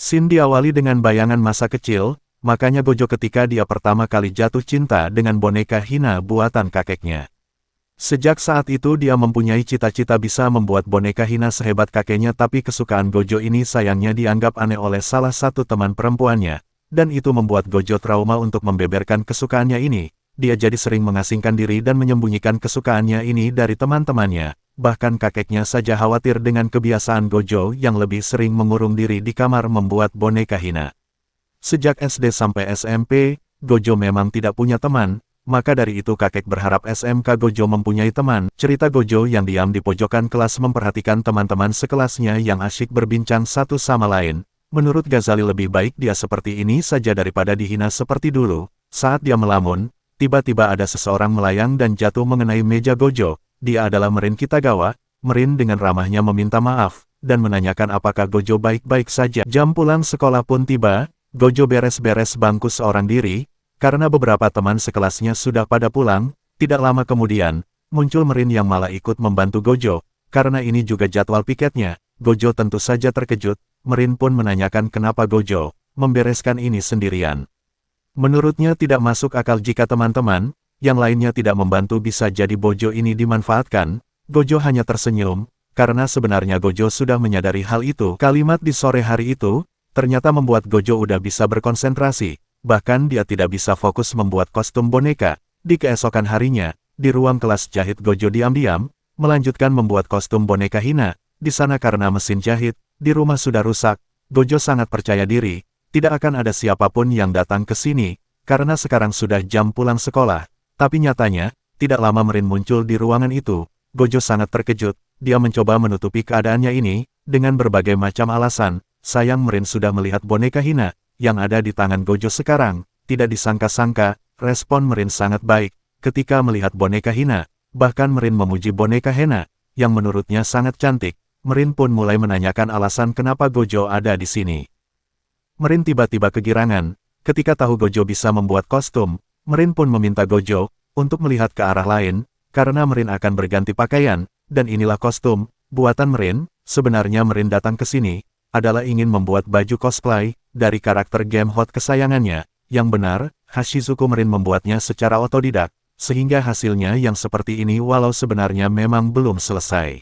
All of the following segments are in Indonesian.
Scene diawali dengan bayangan masa kecil, makanya Gojo ketika dia pertama kali jatuh cinta dengan boneka Hina buatan kakeknya. Sejak saat itu dia mempunyai cita-cita bisa membuat boneka Hina sehebat kakeknya, tapi kesukaan Gojo ini sayangnya dianggap aneh oleh salah satu teman perempuannya, dan itu membuat Gojo trauma untuk membeberkan kesukaannya ini. Dia jadi sering mengasingkan diri dan menyembunyikan kesukaannya ini dari teman-temannya. Bahkan kakeknya saja khawatir dengan kebiasaan Gojo yang lebih sering mengurung diri di kamar membuat boneka Hina. Sejak SD sampai SMP, Gojo memang tidak punya teman, maka dari itu kakek berharap SMK Gojo mempunyai teman. Cerita Gojo yang diam di pojokan kelas memperhatikan teman-teman sekelasnya yang asyik berbincang satu sama lain. Menurut Ghazali lebih baik dia seperti ini saja daripada dihina seperti dulu. Saat dia melamun, tiba-tiba ada seseorang melayang dan jatuh mengenai meja Gojo. Dia adalah Merin Kitagawa. Merin dengan ramahnya meminta maaf, dan menanyakan apakah Gojo baik-baik saja. Jam pulang sekolah pun tiba, Gojo beres-beres bangku seorang diri, karena beberapa teman sekelasnya sudah pada pulang. Tidak lama kemudian, muncul Merin yang malah ikut membantu Gojo, karena ini juga jadwal piketnya. Gojo tentu saja terkejut, Merin pun menanyakan kenapa Gojo membereskan ini sendirian. Menurutnya tidak masuk akal jika teman-teman yang lainnya tidak membantu, bisa jadi Gojo ini dimanfaatkan. Gojo hanya tersenyum, karena sebenarnya Gojo sudah menyadari hal itu. Kalimat di sore hari itu, ternyata membuat Gojo udah bisa berkonsentrasi, bahkan dia tidak bisa fokus membuat kostum boneka. Di keesokan harinya, di ruang kelas jahit Gojo diam-diam melanjutkan membuat kostum boneka Hina. Di sana karena mesin jahit di rumah sudah rusak, Gojo sangat percaya diri, tidak akan ada siapapun yang datang ke sini, karena sekarang sudah jam pulang sekolah. Tapi nyatanya, tidak lama Merin muncul di ruangan itu. Gojo sangat terkejut, dia mencoba menutupi keadaannya ini, dengan berbagai macam alasan. Sayang Merin sudah melihat boneka Hina, yang ada di tangan Gojo sekarang. Tidak disangka-sangka, respon Merin sangat baik, ketika melihat boneka Hina. Bahkan Merin memuji boneka Hina, yang menurutnya sangat cantik. Merin pun mulai menanyakan alasan kenapa Gojo ada di sini. Merin tiba-tiba kegirangan, ketika tahu Gojo bisa membuat kostum. Merin pun meminta Gojo untuk melihat ke arah lain, karena Merin akan berganti pakaian, dan inilah kostum buatan Merin. Sebenarnya Merin datang ke sini adalah ingin membuat baju cosplay dari karakter game hot kesayangannya. Yang benar, Hashizuku Merin membuatnya secara otodidak, sehingga hasilnya yang seperti ini walau sebenarnya memang belum selesai.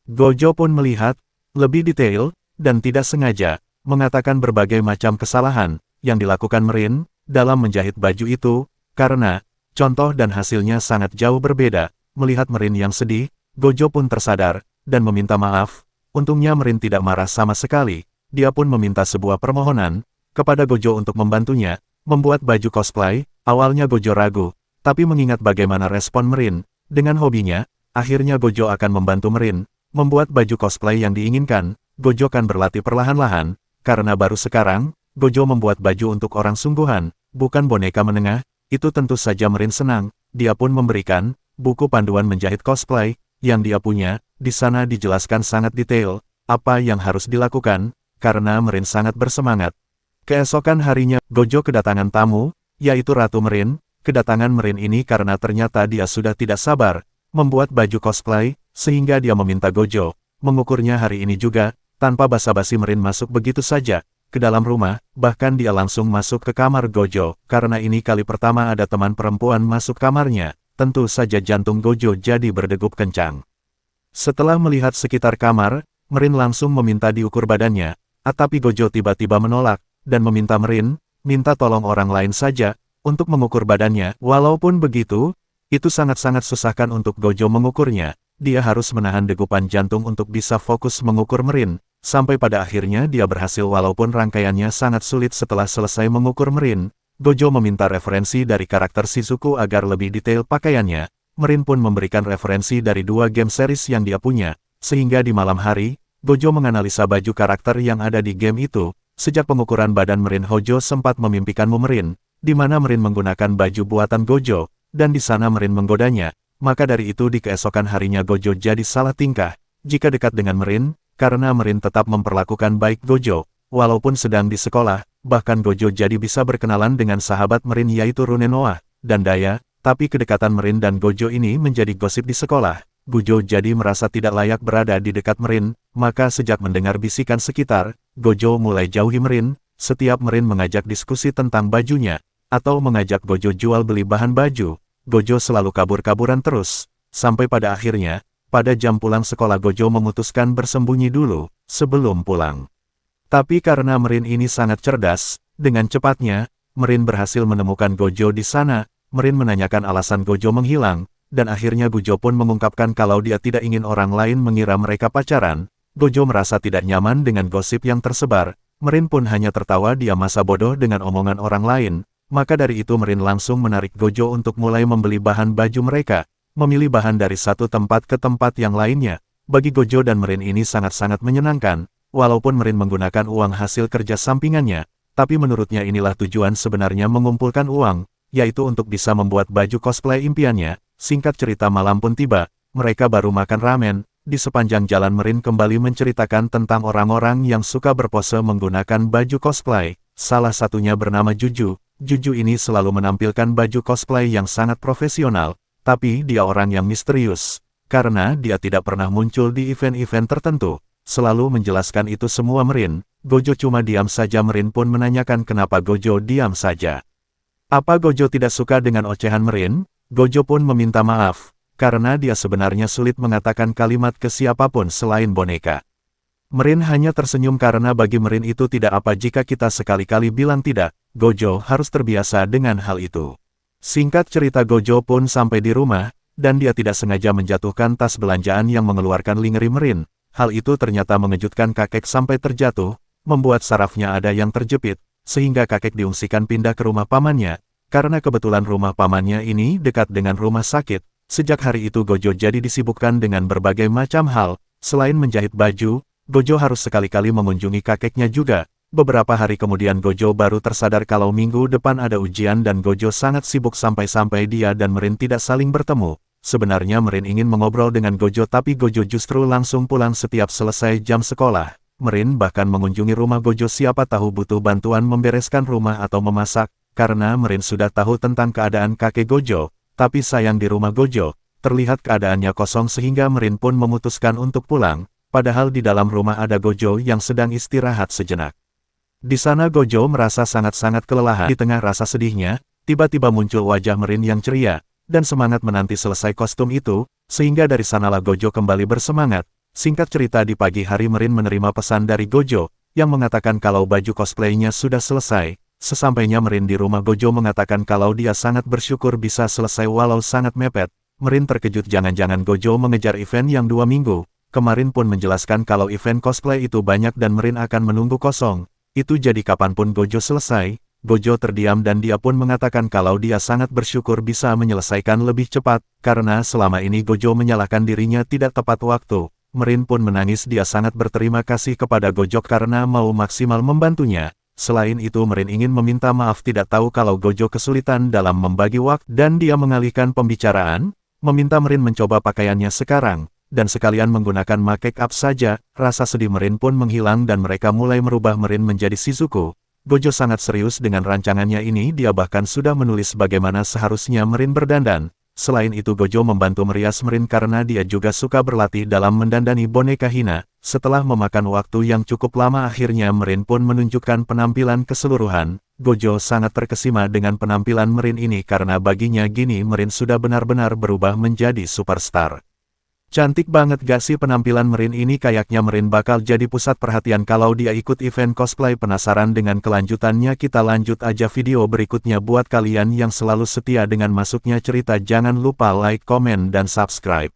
Gojo pun melihat lebih detail, dan tidak sengaja mengatakan berbagai macam kesalahan yang dilakukan Merin dalam menjahit baju itu, karena contoh dan hasilnya sangat jauh berbeda. Melihat Merin yang sedih, Gojo pun tersadar dan meminta maaf. Untungnya Merin tidak marah sama sekali. Dia pun meminta sebuah permohonan kepada Gojo untuk membantunya membuat baju cosplay. Awalnya Gojo ragu, tapi mengingat bagaimana respon Merin dengan hobinya, akhirnya Gojo akan membantu Merin membuat baju cosplay yang diinginkan. Gojo kan berlatih perlahan-lahan, karena baru sekarang Gojo membuat baju untuk orang sungguhan, bukan boneka menengah. Itu tentu saja Merin senang. Dia pun memberikan buku panduan menjahit cosplay yang dia punya. Di sana dijelaskan sangat detail apa yang harus dilakukan, karena Merin sangat bersemangat. Keesokan harinya, Gojo kedatangan tamu, yaitu Ratu Merin. Kedatangan Merin ini karena ternyata dia sudah tidak sabar membuat baju cosplay, sehingga dia meminta Gojo mengukurnya hari ini juga. Tanpa basa-basi Merin masuk begitu saja ke dalam rumah, bahkan dia langsung masuk ke kamar Gojo. Karena ini kali pertama ada teman perempuan masuk kamarnya, tentu saja jantung Gojo jadi berdegup kencang. Setelah melihat sekitar kamar, Merin langsung meminta diukur badannya, tapi Gojo tiba-tiba menolak, dan meminta Merin minta tolong orang lain saja untuk mengukur badannya. Walaupun begitu, itu sangat-sangat susahkan untuk Gojo mengukurnya. Dia harus menahan degupan jantung untuk bisa fokus mengukur Merin. Sampai pada akhirnya dia berhasil walaupun rangkaiannya sangat sulit. Setelah selesai mengukur Merin, Gojo meminta referensi dari karakter Shizuku agar lebih detail pakaiannya. Merin pun memberikan referensi dari 2 game series yang dia punya, sehingga di malam hari, Gojo menganalisa baju karakter yang ada di game itu. Sejak pengukuran badan Merin, Hojo sempat memimpikan Merin, di mana Merin menggunakan baju buatan Gojo, dan di sana Merin menggodanya. Maka dari itu di keesokan harinya Gojo jadi salah tingkah jika dekat dengan Merin, karena Merin tetap memperlakukan baik Gojo, walaupun sedang di sekolah. Bahkan Gojo jadi bisa berkenalan dengan sahabat Merin yaitu Runenoa dan Daya. Tapi kedekatan Merin dan Gojo ini menjadi gosip di sekolah. Gojo jadi merasa tidak layak berada di dekat Merin, maka sejak mendengar bisikan sekitar, Gojo mulai jauhi Merin. Setiap Merin mengajak diskusi tentang bajunya, atau mengajak Gojo jual beli bahan baju, Gojo selalu kabur-kaburan terus, sampai pada akhirnya, pada jam pulang sekolah Gojo memutuskan bersembunyi dulu, sebelum pulang. Tapi karena Merin ini sangat cerdas, dengan cepatnya, Merin berhasil menemukan Gojo di sana. Merin menanyakan alasan Gojo menghilang, dan akhirnya Gojo pun mengungkapkan kalau dia tidak ingin orang lain mengira mereka pacaran. Gojo merasa tidak nyaman dengan gosip yang tersebar. Merin pun hanya tertawa, dia masa bodoh dengan omongan orang lain. Maka dari itu Merin langsung menarik Gojo untuk mulai membeli bahan baju mereka, memilih bahan dari satu tempat ke tempat yang lainnya. Bagi Gojo dan Merin ini sangat-sangat menyenangkan, walaupun Merin menggunakan uang hasil kerja sampingannya, tapi menurutnya inilah tujuan sebenarnya mengumpulkan uang, yaitu untuk bisa membuat baju cosplay impiannya. Singkat cerita malam pun tiba, mereka baru makan ramen. Di sepanjang jalan Merin kembali menceritakan tentang orang-orang yang suka berpose menggunakan baju cosplay. Salah satunya bernama Juju. Juju ini selalu menampilkan baju cosplay yang sangat profesional, tapi dia orang yang misterius. Karena dia tidak pernah muncul di event-event tertentu, selalu menjelaskan itu semua Merin. Gojo cuma diam saja. Merin pun menanyakan kenapa Gojo diam saja. Apa Gojo tidak suka dengan ocehan Merin? Gojo pun meminta maaf, karena dia sebenarnya sulit mengatakan kalimat ke siapapun selain boneka. Merin hanya tersenyum karena bagi Merin itu tidak apa jika kita sekali-kali bilang tidak. Gojo harus terbiasa dengan hal itu. Singkat cerita Gojo pun sampai di rumah, dan dia tidak sengaja menjatuhkan tas belanjaan yang mengeluarkan lingeri Merin. Hal itu ternyata mengejutkan kakek sampai terjatuh, membuat sarafnya ada yang terjepit, sehingga kakek diungsikan pindah ke rumah pamannya. Karena kebetulan rumah pamannya ini dekat dengan rumah sakit, sejak hari itu Gojo jadi disibukkan dengan berbagai macam hal. Selain menjahit baju, Gojo harus sekali-kali mengunjungi kakeknya juga. Beberapa hari kemudian Gojo baru tersadar kalau minggu depan ada ujian dan Gojo sangat sibuk sampai-sampai dia dan Merin tidak saling bertemu. Sebenarnya Merin ingin mengobrol dengan Gojo tapi Gojo justru langsung pulang setiap selesai jam sekolah. Merin bahkan mengunjungi rumah Gojo siapa tahu butuh bantuan membereskan rumah atau memasak. Karena Merin sudah tahu tentang keadaan kakek Gojo, tapi sayang di rumah Gojo, terlihat keadaannya kosong sehingga Merin pun memutuskan untuk pulang, padahal di dalam rumah ada Gojo yang sedang istirahat sejenak. Di sana Gojo merasa sangat-sangat kelelahan. Di tengah rasa sedihnya, tiba-tiba muncul wajah Merin yang ceria, dan semangat menanti selesai kostum itu, sehingga dari sanalah Gojo kembali bersemangat. Singkat cerita di pagi hari Merin menerima pesan dari Gojo, yang mengatakan kalau baju cosplaynya sudah selesai. Sesampainya Merin di rumah Gojo mengatakan kalau dia sangat bersyukur bisa selesai walau sangat mepet. Merin terkejut jangan-jangan Gojo mengejar event yang 2 minggu. Kemarin pun menjelaskan kalau event cosplay itu banyak dan Merin akan menunggu kosong. Itu jadi kapanpun Gojo selesai. Gojo terdiam dan dia pun mengatakan kalau dia sangat bersyukur bisa menyelesaikan lebih cepat. Karena selama ini Gojo menyalahkan dirinya tidak tepat waktu. Merin pun menangis, dia sangat berterima kasih kepada Gojo karena mau maksimal membantunya. Selain itu Merin ingin meminta maaf tidak tahu kalau Gojo kesulitan dalam membagi waktu dan dia mengalihkan pembicaraan, meminta Merin mencoba pakaiannya sekarang, dan sekalian menggunakan make up saja. Rasa sedih Merin pun menghilang dan mereka mulai merubah Merin menjadi Shizuku. Gojo sangat serius dengan rancangannya ini, dia bahkan sudah menulis bagaimana seharusnya Merin berdandan. Selain itu Gojo membantu merias Merin karena dia juga suka berlatih dalam mendandani boneka Hina. Setelah memakan waktu yang cukup lama akhirnya Merin pun menunjukkan penampilan keseluruhan. Gojo sangat terkesima dengan penampilan Merin ini karena baginya gini Merin sudah benar-benar berubah menjadi superstar. Cantik banget gak sih penampilan Merin ini? Kayaknya Merin bakal jadi pusat perhatian kalau dia ikut event cosplay. Penasaran dengan kelanjutannya? Kita lanjut aja video berikutnya. Buat kalian yang selalu setia dengan masuknya cerita, jangan lupa like, komen, dan subscribe.